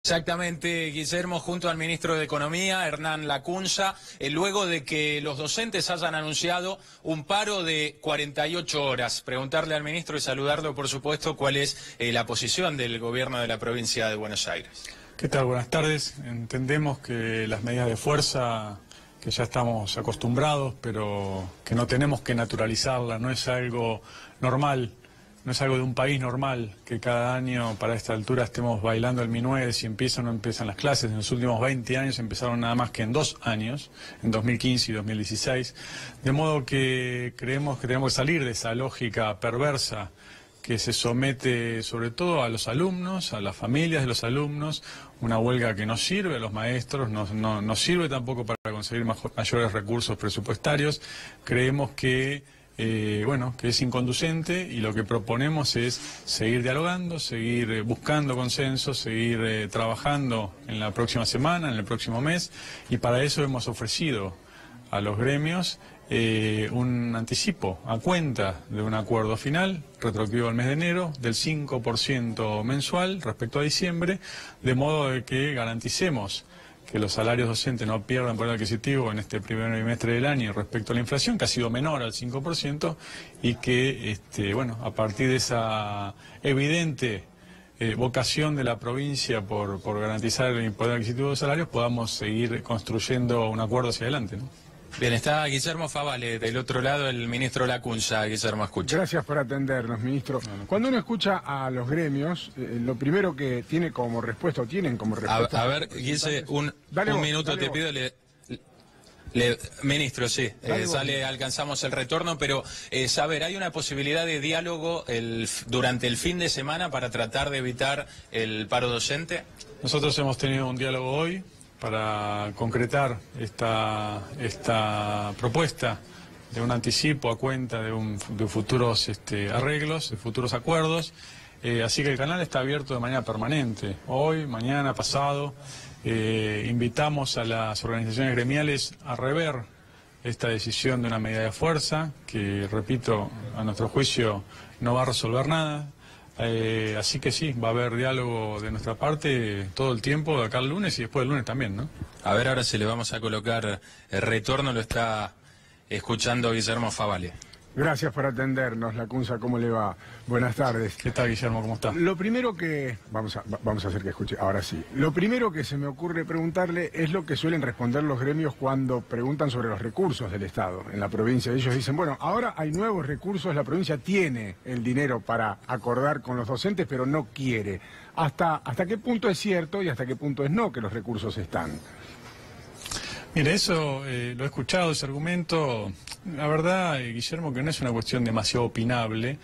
Exactamente, Guillermo, junto al ministro de Economía, Hernán Lacunza, luego de que los docentes hayan anunciado un paro de 48 horas. Preguntarle al ministro y saludarlo, por supuesto, cuál es la posición del gobierno de la provincia de Buenos Aires. ¿Qué tal? Buenas tardes. Entendemos que las medidas de fuerza, que ya estamos acostumbrados, pero que no tenemos que naturalizarlas, no es algo normal. No es algo de un país normal que cada año para esta altura estemos bailando el minué de si empiezan o no empiezan las clases. En los últimos 20 años empezaron nada más que en 2 años, en 2015 y 2016. De modo que creemos que tenemos que salir de esa lógica perversa que se somete sobre todo a los alumnos, a las familias de los alumnos, una huelga que no sirve a los maestros, no sirve tampoco para conseguir mayores recursos presupuestarios. Creemos que que es inconducente, y lo que proponemos es seguir dialogando, seguir buscando consensos, seguir trabajando en la próxima semana, en el próximo mes, y para eso hemos ofrecido a los gremios un anticipo a cuenta de un acuerdo final, retroactivo al mes de enero, del 5% mensual respecto a diciembre, de modo de que garanticemos que los salarios docentes no pierdan poder adquisitivo en este primer trimestre del año respecto a la inflación, que ha sido menor al 5%, y que, a partir de esa evidente vocación de la provincia por garantizar el poder adquisitivo de los salarios, podamos seguir construyendo un acuerdo hacia adelante, ¿no? Bien, está Guillermo Favale, del otro lado el ministro Lacunza. Guillermo, escucha. Gracias por atendernos, ministro. Cuando uno escucha a los gremios, lo primero que tiene como respuesta, o tienen como respuesta... A ver, Guille, un minuto te pido. Ministro, sí, alcanzamos el retorno, pero saber, ¿hay una posibilidad de diálogo durante el fin de semana para tratar de evitar el paro docente? Nosotros hemos tenido un diálogo hoy para concretar esta propuesta de un anticipo a cuenta de futuros arreglos, de futuros acuerdos. Así que el canal está abierto de manera permanente. Hoy, mañana, pasado, invitamos a las organizaciones gremiales a rever esta decisión de una medida de fuerza que, repito, a nuestro juicio no va a resolver nada. Así que sí, va a haber diálogo de nuestra parte todo el tiempo, de acá el lunes y después del lunes también, ¿no? A ver, ahora se le vamos a colocar el retorno, lo está escuchando Guillermo Favale. Gracias por atendernos, Lacunza, ¿cómo le va? Buenas tardes. ¿Qué tal, Guillermo? ¿Cómo está? Lo primero que... Vamos a hacer que escuche, ahora sí. Lo primero que se me ocurre preguntarle es lo que suelen responder los gremios cuando preguntan sobre los recursos del Estado en la provincia. Ellos dicen, bueno, ahora hay nuevos recursos, la provincia tiene el dinero para acordar con los docentes, pero no quiere. ¿Hasta qué punto es cierto y hasta qué punto es no que los recursos están? Mire, eso lo he escuchado, ese argumento. La verdad, Guillermo, que no es una cuestión demasiado opinable,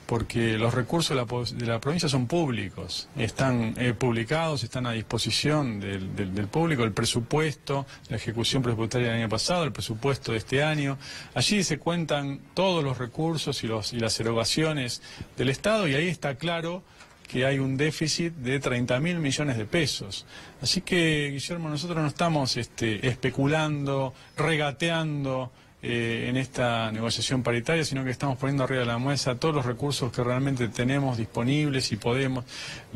porque los recursos de la provincia son públicos, están publicados, están a disposición del público, el presupuesto, la ejecución presupuestaria del año pasado, el presupuesto de este año. Allí se cuentan todos los recursos y las erogaciones del Estado, y ahí está claro que hay un déficit de 30.000 millones de pesos. Así que, Guillermo, nosotros no estamos especulando, regateando en esta negociación paritaria, sino que estamos poniendo arriba de la mesa todos los recursos que realmente tenemos disponibles y podemos,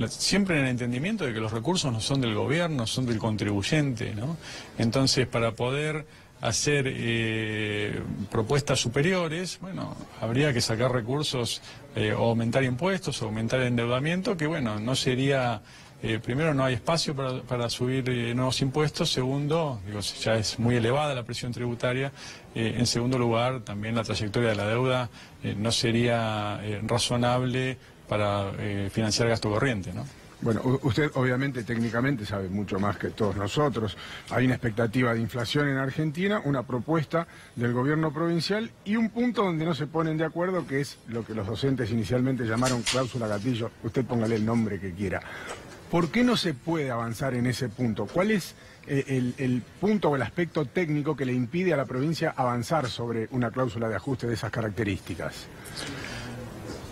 siempre en el entendimiento de que los recursos no son del gobierno, son del contribuyente, ¿no? Entonces, para poder hacer propuestas superiores, bueno, habría que sacar recursos, o aumentar impuestos, o aumentar el endeudamiento, que bueno, no sería... primero, no hay espacio para subir nuevos impuestos. Segundo, ya es muy elevada la presión tributaria. En segundo lugar, también la trayectoria de la deuda no sería razonable para financiar gasto corriente, ¿no? Bueno, usted obviamente técnicamente sabe mucho más que todos nosotros. Hay una expectativa de inflación en Argentina, una propuesta del gobierno provincial y un punto donde no se ponen de acuerdo, que es lo que los docentes inicialmente llamaron cláusula gatillo. Usted póngale el nombre que quiera. ¿Por qué no se puede avanzar en ese punto? ¿Cuál es el punto o el aspecto técnico que le impide a la provincia avanzar sobre una cláusula de ajuste de esas características?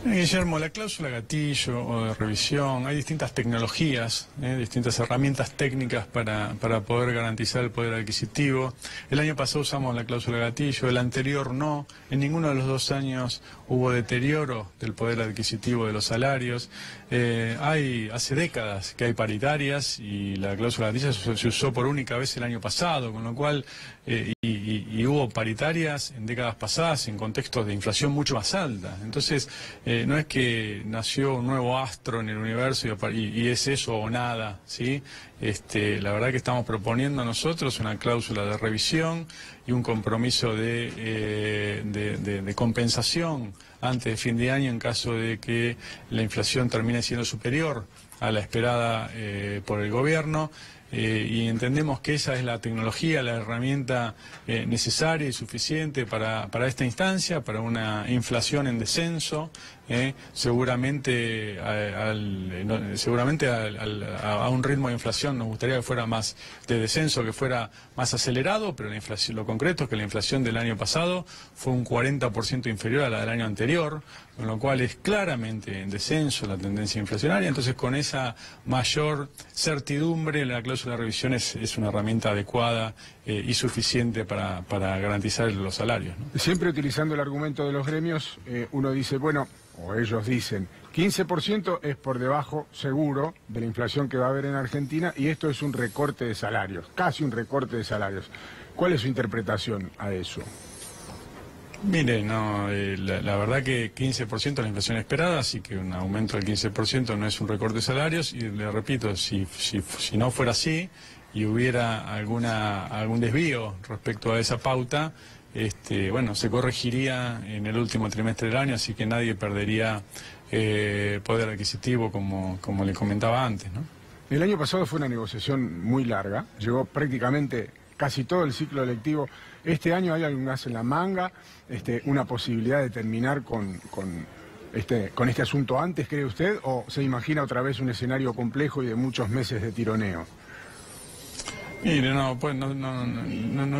Guillermo, la cláusula gatillo o de revisión, hay distintas tecnologías, distintas herramientas técnicas para poder garantizar el poder adquisitivo. El año pasado usamos la cláusula gatillo, el anterior no. En ninguno de los 2 años hubo deterioro del poder adquisitivo de los salarios. Hace décadas que hay paritarias y la cláusula gatillo se usó por única vez el año pasado, con lo cual y hubo paritarias en décadas pasadas en contextos de inflación mucho más alta. Entonces, no es que nació un nuevo astro en el universo y es eso o nada, ¿sí? La verdad que estamos proponiendo nosotros una cláusula de revisión y un compromiso de compensación antes de fin de año en caso de que la inflación termine siendo superior a la esperada por el gobierno. Y entendemos que esa es la tecnología, la herramienta necesaria y suficiente para esta instancia, para una inflación en descenso, seguramente a un ritmo de inflación nos gustaría que fuera más de descenso, que fuera más acelerado, pero la inflación, lo concreto es que la inflación del año pasado fue un 40% inferior a la del año anterior, con lo cual es claramente en descenso la tendencia inflacionaria. Entonces, con esa mayor certidumbre, la cláusula de revisión es una herramienta adecuada y suficiente para garantizar los salarios, ¿no? Siempre utilizando el argumento de los gremios, uno dice, bueno, o ellos dicen, 15% es por debajo seguro de la inflación que va a haber en Argentina y esto es un recorte de salarios, casi un recorte de salarios. ¿Cuál es su interpretación a eso? Mire, no, la verdad que 15% es la inflación esperada, así que un aumento del 15% no es un recorte de salarios y le repito, si no fuera así y hubiera algún desvío respecto a esa pauta, bueno, se corregiría en el último trimestre del año, así que nadie perdería poder adquisitivo como le comentaba antes, ¿no? El año pasado fue una negociación muy larga, llegó prácticamente casi todo el ciclo electivo. Este año hay algunas en la manga, una posibilidad de terminar con este asunto antes, ¿cree usted? ¿O se imagina otra vez un escenario complejo y de muchos meses de tironeo? Mire, no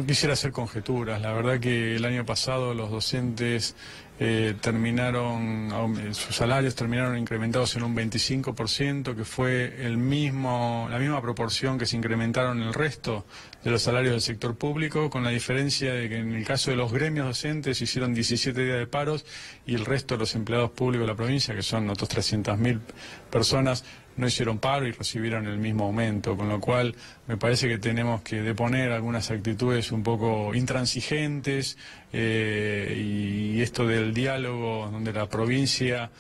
quisiera hacer conjeturas. La verdad que el año pasado los docentes sus salarios terminaron incrementados en un 25%, que fue la misma proporción que se incrementaron el resto de los salarios del sector público, con la diferencia de que en el caso de los gremios docentes hicieron 17 días de paros y el resto de los empleados públicos de la provincia, que son otros 300.000 personas, no hicieron paro y recibieron el mismo aumento, con lo cual me parece que tenemos que deponer algunas actitudes un poco intransigentes y esto del diálogo donde la provincia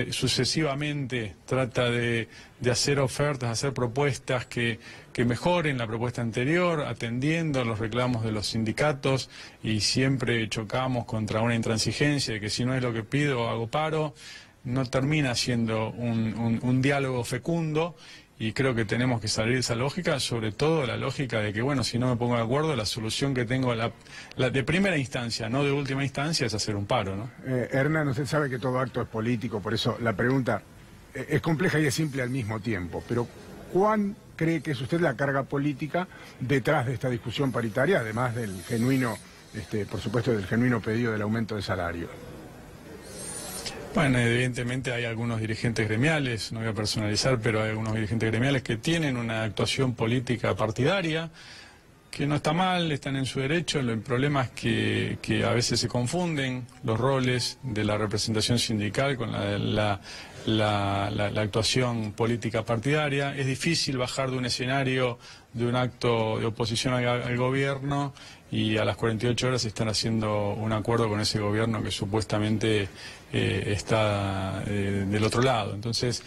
sucesivamente trata de hacer ofertas, hacer propuestas que mejoren la propuesta anterior, atendiendo a los reclamos de los sindicatos, y siempre chocamos contra una intransigencia de que si no es lo que pido hago paro. No termina siendo un diálogo fecundo y creo que tenemos que salir de esa lógica, sobre todo la lógica de que, bueno, si no me pongo de acuerdo, la solución que tengo la de primera instancia, no de última instancia, es hacer un paro, ¿no? Hernán, usted sabe que todo acto es político, por eso la pregunta es compleja y es simple al mismo tiempo, pero ¿cuán cree que es usted la carga política detrás de esta discusión paritaria, además del genuino, por supuesto, del genuino pedido del aumento de salario? Bueno, evidentemente hay algunos dirigentes gremiales, no voy a personalizar, pero hay algunos dirigentes gremiales que tienen una actuación política partidaria, que no está mal, están en su derecho. El problema es que a veces se confunden los roles de la representación sindical con la actuación política partidaria. Es difícil bajar de un escenario de un acto de oposición al gobierno y a las 48 horas están haciendo un acuerdo con ese gobierno que supuestamente está del otro lado. Entonces,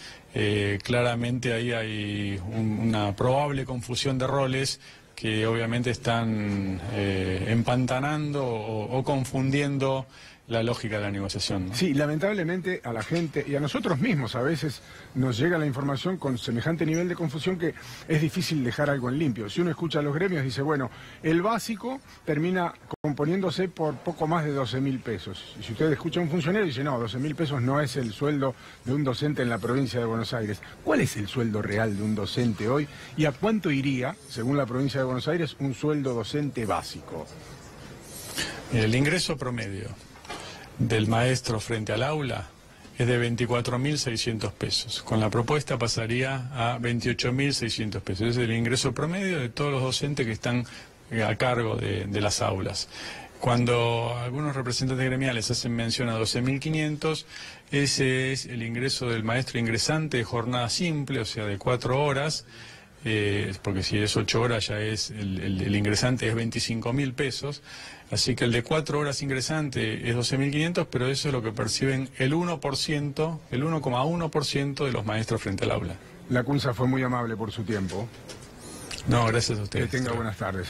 claramente ahí hay una probable confusión de roles que obviamente están empantanando o confundiendo la lógica de la negociación, ¿no? Sí, lamentablemente a la gente y a nosotros mismos a veces nos llega la información con semejante nivel de confusión que es difícil dejar algo en limpio. Si uno escucha a los gremios dice, bueno, el básico termina componiéndose por poco más de 12.000 pesos. Y si usted escucha a un funcionario dice, no, 12.000 pesos no es el sueldo de un docente en la provincia de Buenos Aires. ¿Cuál es el sueldo real de un docente hoy? ¿Y a cuánto iría, según la provincia de Buenos Aires, un sueldo docente básico? El ingreso promedio del maestro frente al aula es de 24.600 pesos. Con la propuesta pasaría a 28.600 pesos. Ese es el ingreso promedio de todos los docentes que están a cargo de las aulas. Cuando algunos representantes gremiales hacen mención a 12.500, ese es el ingreso del maestro ingresante de jornada simple, o sea, de 4 horas, porque si es 8 horas ya es el ingresante es 25.000 pesos, así que el de 4 horas ingresante es 12.500, pero eso es lo que perciben el 1%, el 1,1% de los maestros frente al aula. La CUNSA fue muy amable por su tiempo. No, gracias a ustedes. Que tenga buenas tardes.